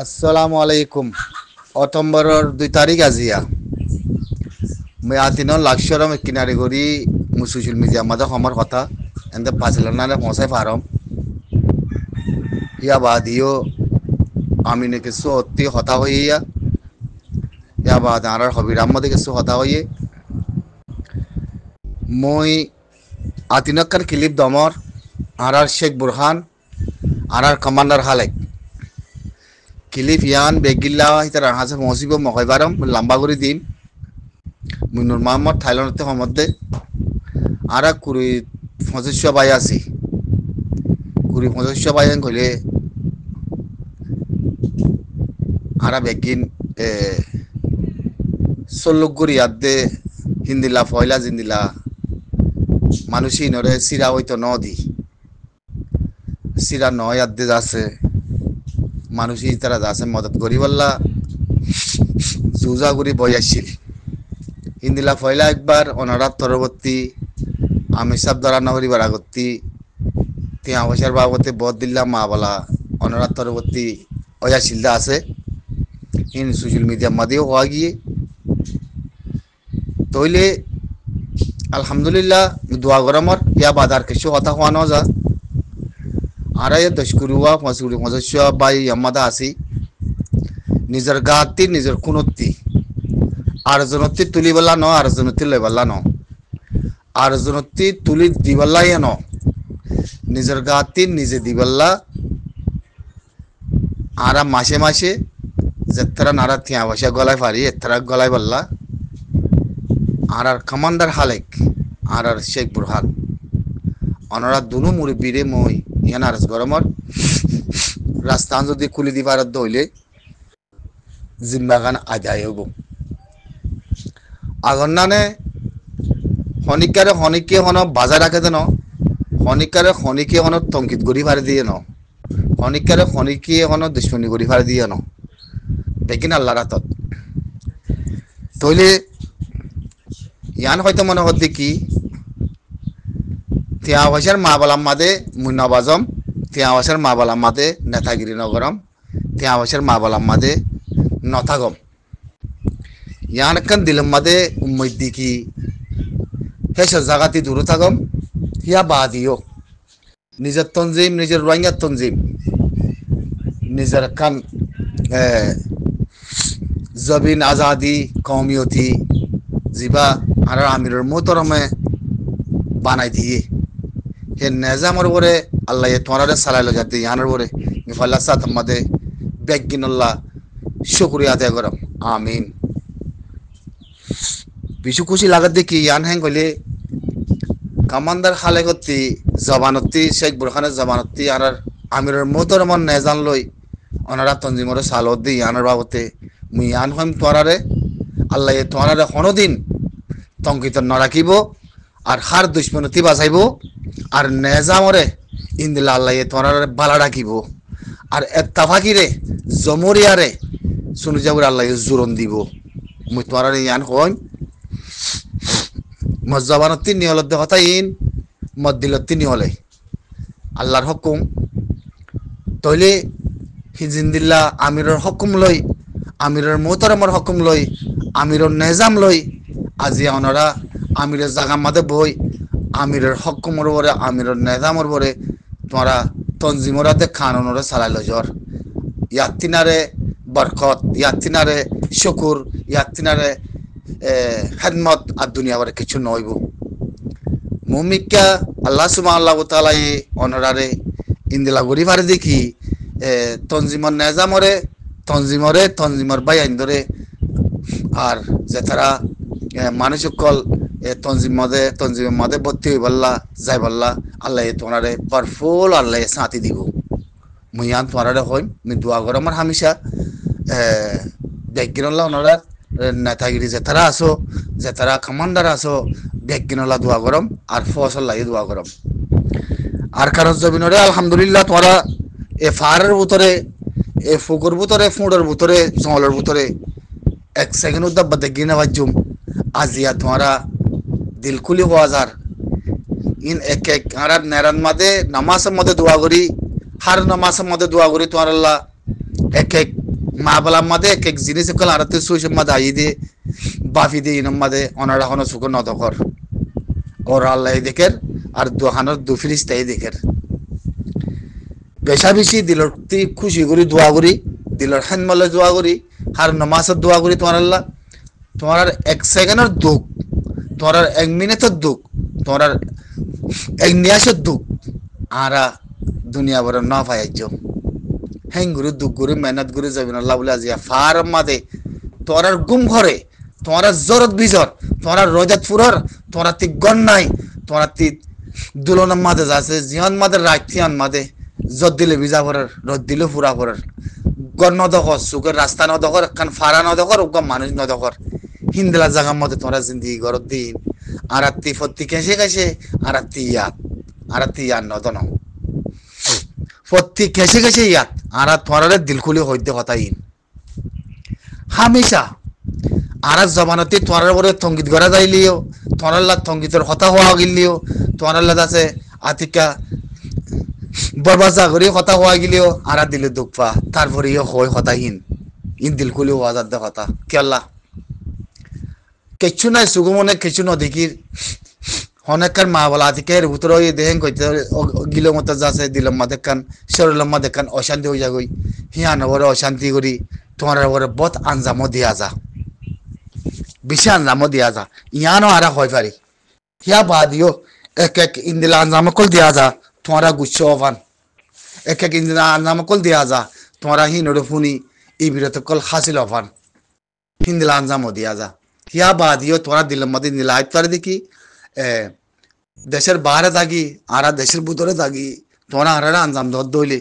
আসসালামু আলাইকুম। অক্টোবরের 2 তারিখ আজিয়া মই আতিন লাক্সরম কিনারে করি সোশ্যাল মিডিয়া মাঝে সমর কথা এতে পাঁচলার পৌঁছাই পারম ইয়া বাদিও আমি নে কিছু অতি হতা হইয়া ইয়া বাদ আর হবিরাম মধ্যে কিছু হতা হইয়ে মই আতিনকার কিলিপ দমর আর শেখ বুরহান আর কমান্ডার হালেক কিলিপ ইয়ান বেগিল্লা ইতার হাসে পৌঁছিব মকইবারম লম্বা করে দিম মুনুর মোহাম্মদ থাইল্যান্ডতে সমদ্দে আর 20-25 বাই আছি 20-25 বাই কইলে আর বেগিন সল্লুগুড়ি আদে হিন্দিলা ফয়লা জিন্দিলা মানুষই নরে সিরা হইতো নদী সিরা নয় আদে যাচ্ছে মানুষই তারা যাচ্ছে মদত করি বললা জুজা করি বই আসছিল হিন্দিলা ফয়লা একবার অনারাত তরবর্তী আমি সব ধরা নগরী বারাগত্তি তিয়া অবসর বাবতে বদ দিল্লা মা বলা অনারাত তরবর্তী অয়া শিলদা আছে ইন সোশ্যাল মিডিয়া মাঝেও হওয়া গিয়ে তইলে আলহামদুলিল্লাহ দোয়া গরমর ইয়া বাদার কিছু কথা হওয়া ন যা আর 10-20 বাই আমাদা আছি নিজের গাতি নিজের কুনত্তি আর জনত্তি তুলি বললা ন আর জনত্তি লই বললা ন আর জনত্তি তুলি দিবল্লাই ন নিজের গাতি নিজে দিবল্লা আর মাসে মাসে যেতারা নারা থিয়া বসে গলায় পারি এতারা গলায় বললা আর কমান্ডার হালেক আর শেখ বুরহান অনরা দুনু মুরব্বীরে মই ইয়ান আর গরমর রাস্তান যদি খুলি দিবার দইলে জিম্বাগান আদায় হব আগন্নানে হনিকারে হনিকে হন বাজার রাখে দেন হনিকারে হনিকে হন তঙ্কিত গড়ি ফাড়ি দিয়ে ন হনিকারে হনিকে হন দুশ্মনী গড়ি ফাড়ি দিয়ে ন দেখিন আল্লাহ রাতত তইলে ইয়ান হয়তো মনে হচ্ছে কি তিয়া বছর মা বলাম মাদে মুন্নাবাজম তিয়া বছর মা বলাম মাদে নেতাগিরি নগরম তিয়া বছর মা বলাম মাদে নথাগম ইয়ান কান দিলম মাদে উম্মদি কি হেসর জাগাতি দূর থাগম ইয়া বাদিও নিজের তঞ্জিম নিজের রোহিঙ্গা তঞ্জিম নিজের কান জবিন আজাদি কৌমিয়তি জিবা আর আমিরের মোহতরমে বানাই দিয়ে হে নেজামর বরে আল্লাহ তোমারে সালাইল যাতে ইয়ানোর বরে মিফাল্লা সাত আমাদে বেগিনুল্লাহ শুকরিয়া আদায় করম আমিন বিশু খুশি লাগাত দেখি ইয়ান হ্যাং কইলে কামান্দার খালে করতি জবানতি শেখ বুরহানের জবানতি আর আমিরের মোহতরমন নেজান লই ওনারা তঞ্জিমরে সালত দি ইয়ানোর বাবতে মুই ইয়ান হইম তোরারে আল্লাহ তোরারে কোনোদিন তঙ্কিত নরাখিব আর হার দুশ্মনতি বাঁচাইব আর নেজামরে ইন্দিলা আল্লাহ তোরারে বালা রাখিব আর এত্তাফাকিরে জমরিয়ারে শুনে যাবর আল্লাহ জোরন দিব মুই তোরারে ইয়ান হইম মজ্জাবানতি নিহলত কথা ইন মদ্দিলতি নিহলে আল্লাহর হুকুম তইলে হিজিন্দিল্লা আমিরের হুকুম লই আমিরের মোহতরমর হুকুম লই আমিরের নেজাম লই আজি ওনারা আমিরের জাগা মাদে বই আমিরের হুকুমর বরে আমিরের নেজামর বরে তোমরা তঞ্জিমরাতে খাননরে চালাইল জ্বর ইয়াতিনারে বরকত ইয়াতিনারে শুকুর ইয়াতিনারে খেদমত আর দুনিয়া বরে কিছু নইব মুমিকা আল্লাহ সুবহানাহু ওয়া তাআলা ওনারে ইন্দিলা গরি পারে দেখি তঞ্জিমর নেজামরে তঞ্জিমর বাই আইন্দরে আর যে তারা মানুষ সকল তঞ্জিমের মধ্যে ভর্তি হই বললা যাই বললা আল্লাহ তোমারে পারফুল আল্লাহ সাথী দিব মুই আন তোমারে হইম মি দোয়া করম আর হামেশা বেগিনল্লাহ ওনারা নেতাগিরি যে তারা আসো যে তারা কমান্ডার আসো বেগিনল্লাহ দোয়া করম আর ফসল লাগে দোয়া করম আর কারণ জমিনরে আলহামদুলিল্লাহ তোমরা এ ফারের ভিতরে এ ফুকুর ভিতরে ফুঁড়ের ভিতরে জঙ্গলের ভিতরে 1 সেকেন্ড উদ্দাব্বা দেখি না বাজুম আজিয়া তোমরা দিল খুলি হওয়া যার ইন এক এক আর নেরান মাদে নামাজের মধ্যে দোয়া করি হার নামাজের মধ্যে দোয়া করি তোমার আল্লাহ এক এক মা বলার মাঝে এক এক জিনিস কল আর তুই সুইসের মাঝে আই দিয়ে বাফি দিয়ে ইনম মাঝে অনারা হনো সুখ নদকর ওর আল্লাহ দেখের আর দোহানোর দু ফিরিস্তাই দেখের বেশা বেশি দিলর তি খুশি করি দোয়া করি দিলর হেনমলে দোয়া করি আর নমাজের দোয়া করি তোমার আল্লাহ তোমার আর এক সেকেন্ডের দুঃখ তোমার আর এক মিনিটের দুঃখ তোমার আর এক নিয়াসের দুঃখ আরা দুনিয়া বড় না পাইছ হ্যাং গুরু দুঃখ গুরু মেহনত গুরু যাবিন আল্লাহ বলে আজিয়া ফার মাদে তোমার আর গুম ঘরে তোমার আর জরত বিজর তোমার আর রজাত ফুরর তোমার তি গণ নাই তোমার তি দুলনের মাঝে যাচ্ছে জিয়ন মাঝে রাখিয়ান মাঝে জত দিলে বিজা ভরার রদ দিলে ফুরা ভরার গণ নদকর সুখের রাস্তা নদকর কান ফারা নদকর ওগা মানুষ নদকর হিন্দলা জাগার মধ্যে তোমরা জিন্দিগি গরত দিন আর আত্মি ফত্তি কেসে কেসে আর আত্মি ইয়াদ নদন ফত্তি কেসে কেসে ইয়াদ আর তোমার দিল খুলে হইতে হতাইন হামেশা আর জবানতে তোমার বলে তঙ্গিত গড়া যাইলিও তোমার তঙ্গিতের হতা হওয়া গিলিও তোমার আছে আতিকা বরবাজা করে হতা হওয়া গিলিও আর দিলে দুঃখ পা তারপরে ইয়ে হয় হতাহীন ইন দিল খুলে হওয়া যাতে হতা কেল্লা কিছু নাই সুগমনে কিছু নদীকির অনেককার মা বলা আতিকের ভিতরে ওই দেহেন কইতে গিলো মতো যাচ্ছে দিলম মাদে কান শরীরম মাদে কান অশান্তি হয়ে যাগই হিয়ান ওরে অশান্তি করি তোমার ওরে বহুত আঞ্জামও দিয়া যা বেশি আঞ্জামও দিয়া যা ইয়ানো আরা হয় পারি হিয়া বাদিও এক এক ইন্দিলা আঞ্জাম কল দিয়া যা তোমারা গুচ্ছ অভান এক এক ইন্দিলা আঞ্জাম কল দিয়া যা তোমারা হিনরে ফুনি এই বিরত কল হাসিল অভান হিন্দিলা আঞ্জামও দিয়া যা হিয়া বাদিও তোরা দিলম মধ্যে নীলা আইত পারে দেখি দেশের বাইরে থাকি আর দেশের ভিতরে থাকি তোরা আর আঞ্জাম ধর দইলে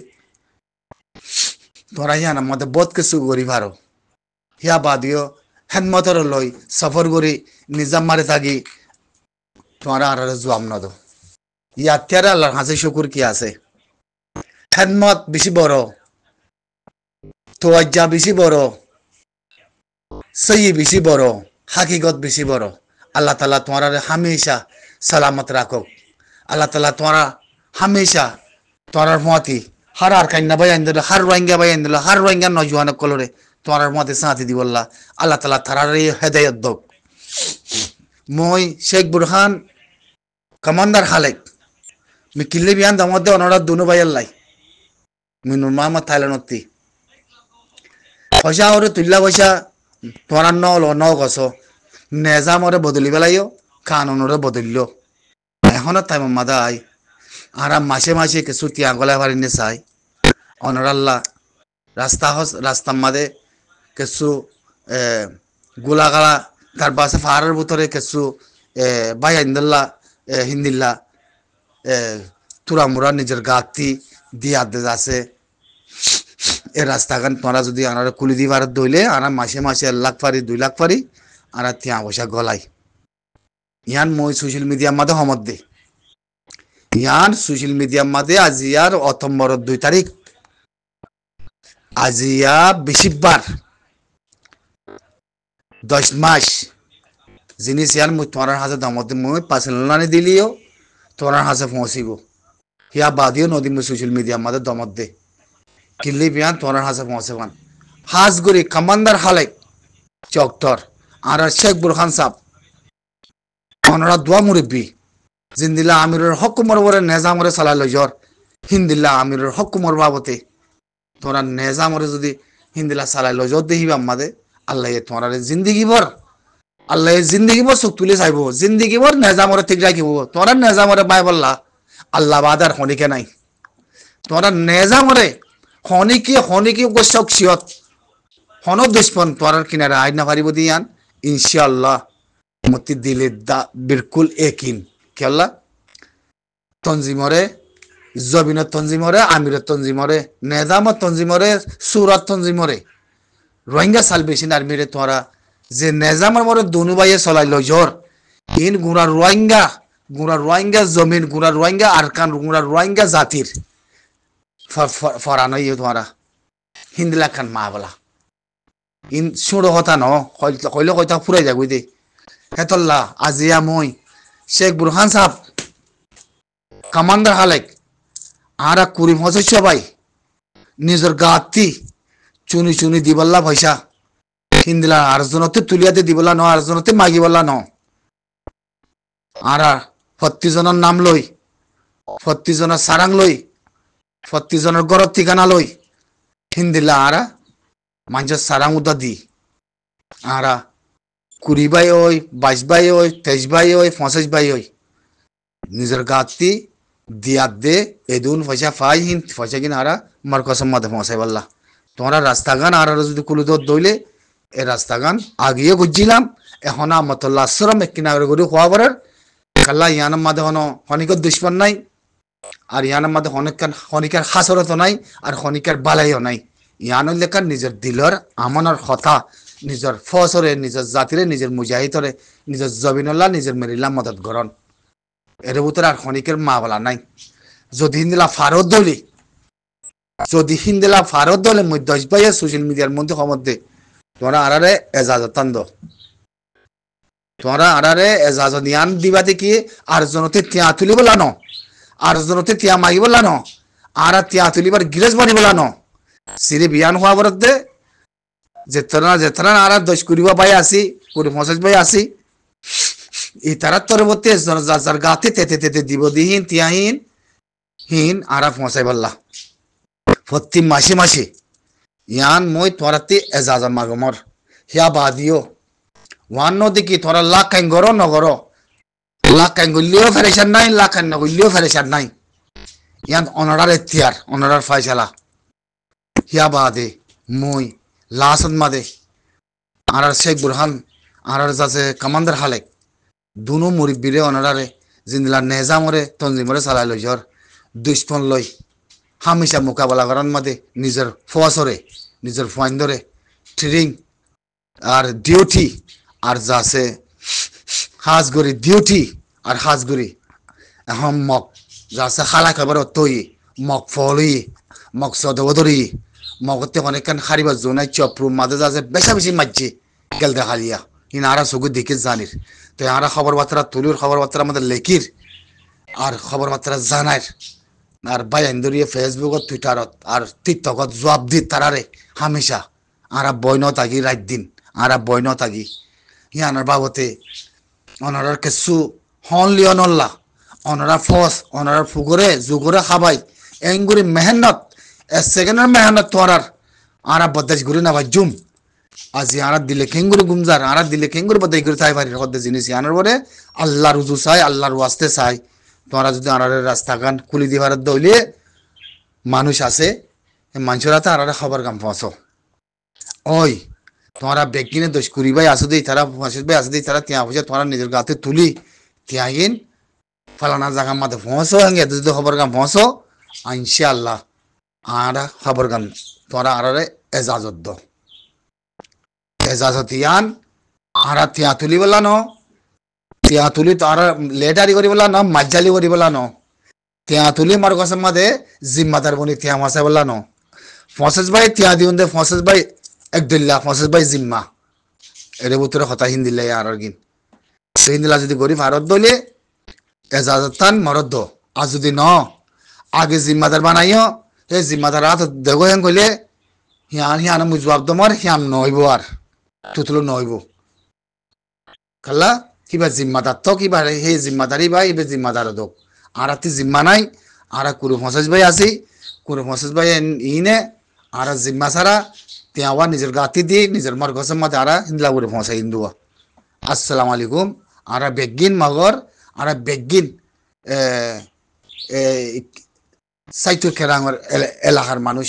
তোরা হিয়ান মধ্যে বহুত কিছু করি পারো হিয়া বাদিও হেনমতর লই সফর করি নিজাম মারে থাকি তোরা আর জোয়াম নদ ইয়াত্যারে আল্লাহর কাছে শুকুর কি আছে হেনমত বেশি বড় তোয়াজ্জা বেশি বড় সহি বেশি বড় হাকিগত বেশি বড় আল্লাহ তালা তোমার হামেশা সালামত রাখো আল্লাহ তালা তোমার হামেশা তোমার মতি হার আর কান্না বাই আনদিল হার রোহিঙ্গা বাই আনদিল হার রোহিঙ্গা নজওয়ান কলরে তোমার মতে সাথে দিব আল্লাহ তালা তারার হেদায়ত দোক মই শেখ বুরহান কমান্ডার হালেক মি কিল্লি বিয়ান দামদে অনরা দুনো বাই আল্লাহ মিনুর মামা থাইল্যান্ডতি পয়সা ওরে তুল্লা পয়সা তোমার ন গছ নেজামরে বদলি পেলাইও কানুনরে বদলিল এখনো তাই মাদা আই আর মাসে মাসে কিছু তিয়াগলা পারিনে চাই অনরাল্লা রাস্তার মাঝে কিছু গোলাগালা তার বাসে ফাহারের ভিতরে কিছু বাই আইন্দুল্লাহ হিন্দিল্লা তুরামুরা নিজের গাতি দিয়ে আদে আছে এ রাস্তাখান তোরা যদি আনারা কুলি দিবার দইলে আনা মাসে মাসে 1 লাখ পারি 2 লাখ পারি আর তিয়া পয়সা গলাই ইয়ান মই সোশ্যাল মিডিয়ার মাঝে সমত দে ইয়ান সোশ্যাল মিডিয়ার মাঝে আজিয়ার অথম্বর 2 তারিখ আজিয়া বেশিবার 10 মাস জিনিস ইয়ান মই তোমার হাতে দামতে মই পার্সোনালি দিলিও তোমার হাতে পৌঁছিব হিয়া বাদিও নদী মই সোশ্যাল মিডিয়ার মাঝে দমত দে কিল্লি বিয়ান তোমার হাতে পৌঁছেবান হাজগুড়ি কমান্ডার হালেক চকটর আর শেখ বুরহান সাহ অনরা দোয়া মুরব্বী জিন্দিল্লা আমিরের হকুমর বরে নেজামরে চালাই লজর হিন্দিল্লা আমিরের হকুমর বাবতে তোরা নেজামরে যদি হিন্দিল্লা চালাই লজর দেখিবা মাদে আল্লাহ তোমার জিন্দিগি ভর আল্লাহ জিন্দিগি ভর চোখ তুলে চাইব জিন্দিগি ভর নেজামরে ঠিক রাখিব তোরা নেজামরে পাই বললা আল্লাহ বাদার হনিকে নাই তোরা নেজামরে হনিকি শখসিয়ত হন দুশ্মন তোর কিনারে আইন না পারিব দিয়ান ইনশাআল্লাহ মতি দিলে বিলকুল একিন কেল্লা তঞ্জিমরে জবিন তঞ্জিমরে আমির তঞ্জিমরে নেজাম তঞ্জিমরে সুরাত তঞ্জিমরে রোহিঙ্গা সালভেশন আর্মিরে তোরা যে নেজামের মরে দুনুবাইয়ে চলাই লজর ইন গুড়া রোহিঙ্গা জমিন গুড়া রোহিঙ্গা আরকান গুড়া রোহিঙ্গা জাতির ফরানো ইয়ে তোরা হিন্দিলা খান মা বলা ইন সুড়ো কথা ন কইলে কইতা ফুরাই যাবই দে হেতল্লা আজিয়া মই শেখ বুরহান সাহেব কমান্ডার হালেক আর কুড়ি মজা সবাই নিজের গাতি চুনি চুনি দিবল্লা পয়সা হিন্দিলা আর জনতে তুলিয়াতে দিবলা ন আর জনতে মাগি বললা ন আর 40 জনের নাম লই 40 জনের সারাং লই 40 জনের গরব ঠিকানা লই হিন্দিলা আরা মানুষের সারাং উদা দি আরা 20 বাই ওই 22 বাই ওই 23 বাই ওই 25 বাই ওই নিজের গাতি দিয়াত দে এদুন পয়সা পাই হিন পয়সা কিনা আরা মার কসম মাদে পৌঁছাই বললা তোমরা রাস্তাগান আর যদি কুলুদত দইলে এ রাস্তাগান আগিয়ে বুঝছিলাম এখন আমতল্লা আশ্রম একদিন আগে করে খোয়া পড়ার কাল্লা ইয়ানার মাঝে হন হনিকর দুশ্মন নাই আর ইয়ানার মাঝে হনিকার হাসরত নাই আর হনিকার বালাইও নাই ইয়ানোর লেখার নিজের দিলর আমনের কথা নিজের ফসরে নিজের জাতিরে নিজের মুজাহিদরে নিজের জবিনুল্লাহ নিজের মেরিল্লা মদত গরণ এর ভিতরে আর হনিকের মা বলা নাই যদি হিন্দিলা ফারত দলি যদি হিন্দিলা ফারত দলে মই 10 ভাইয়ের সোশ্যাল মিডিয়ার মধ্যে তোমরা আরারে এজাজত তান্দ তোমরা আরারে এজাজত ইয়ান দিবাতে কি আর জনতে তিয়া তুলি বলা ন আর জনতে তিয়া মাগি বলা ন আর তিয়া তুলিবার গিরেজ বানি বলা ন সিরি বিয়ান হওয়া বরতে যেতনা আর 10 কুড়ি ভাই আসি 50 ভাই আসি এই তারা তরবতে যার গাতে তেতে তেতে দিব দিহিন তিয়াহিন হিন আরা পৌঁছাই বললা প্রতি মাসে মাসে ইয়ান মই তোরাতে এজাজত মাগমর হিয়া বাদিও ওয়ান নদী কি তোরা লাখ কাইন গরো নগর লাখ কাইন গলিও ফেরেশান নাই লাখ কাইন নগলিও ফেরেশান নাই ইয়ান অনারার এখতিয়ার অনারার ফয়সালা হিয়া বাদে মই লাসত মাদে আরার শেখ বুরহান আরার যাচ্ছে কমান্ডার হালেক দুনো মুরিব্বিরে অনারারে জিন্দিলা নেজামরে তনজিমরে চালাই লইজর দুশ্মন লই হামেশা মোকাবেলা করার মাদে নিজের ফসরে নিজের ফাইন্দরে ট্রেনিং আর ডিউটি আর যাচ্ছে হাজগরি ডিউটি আর হাজগরি এখন মক যাচ্ছে খালা খাবার তৈ মক ফলই মক সদবদরি মকতে অনেকখান হারিবার জোনাই চপ্রু মাঝে যাচ্ছে বেশা বেশি মাঝছে গেলদে হালিয়া ইন আরা সগু দেখে জানির তো আরা খবর বার্তা তুলির খবর বার্তা আমাদের লেখির আর খবর বার্তা জানার আর বাইন ধরিয়ে ফেসবুকত টুইটারত আর টিকটকত জবাব দি তারারে হামেশা আরা বইন থাকি রাত দিন আরা বইন থাকি ইয়ানার বাবতে অনারার কেসু হন লিওনল্লা অনারা ফস অনারার ফুগরে জুগরে খাবাই এঙ্গুরি মেহনত এ সেকেন্ডের মেহনত তোরার আরা বদাস ঘুরে না ভাই জুম আজি আরা দিলে কেঙ্গুরি গুমজার আরা দিলে কেঙ্গুরি বদাই করে তাই পারি হদ্দে জিনিস ইয়ানার পরে আল্লাহ রুজু চাই আল্লাহর ওয়াস্তে চাই তোমরা যদি আনারের রাস্তাগান কুলি দিবার দইলে মানুষ আছে মানুষরা তো আনারে খবর কাম পৌঁছো ওই তোমরা বেগিনে 10 কুড়ি ভাই আসো দেই তারা 50 ভাই আসো দেই তারা তিয়া পয়সা তোমরা নিজের গাতে তুলি তিয়াগিন ফালানা জায়গা মাঝে পৌঁছো হ্যাঁ যদি খবর কাম পৌঁছো ইনশাআল্লাহ আরা খবর কাম তোমরা আনারে এজাজত দো এজাজত ইয়ান আরা তিয়া তুলি বলা ন তিয়া তুলি তো আর লেটারি করি বলা ন মাজ্জালি করি বলা ন তিয়া তুলি মার কাছে মাদে জিম্মাদার বনি তিয়া মাসে বলা ন 50 ভাই তিয়া দিউন দে 50 ভাই একদুল্লাহ 50 ভাই জিম্মা এর ভিতরে কথা হিন্দিলা আর গিন হিন্দিলা যদি গরিব ভারত দলে এজাজতান মরদ দো আর যদি ন আগে জিম্মাদার বানাইও এই জিম্মাদার রাত দেগো হেন কইলে হিয়ান মু জবাব দমর হিয়াম নইব আর তুতুলো নইব কাল্লা কিবা জিম্মাদার তো কিবা হে জিম্মাদারি ভাই এবে জিম্মাদার দোক আর আতি জিম্মা নাই আর 50 ভাই আছি 50 ভাই ইনে আর জিম্মা সারাতিয়াওয়া নিজের গাতি দি নিজের মার গসম মতে আর হিন্দলা করে পৌঁছাই হিন্দুয়া আসসালামু আলাইকুম আর বেগিন মগর আর বেগিন সাইতুল কেরাঙ্গর এলাকার মানুষ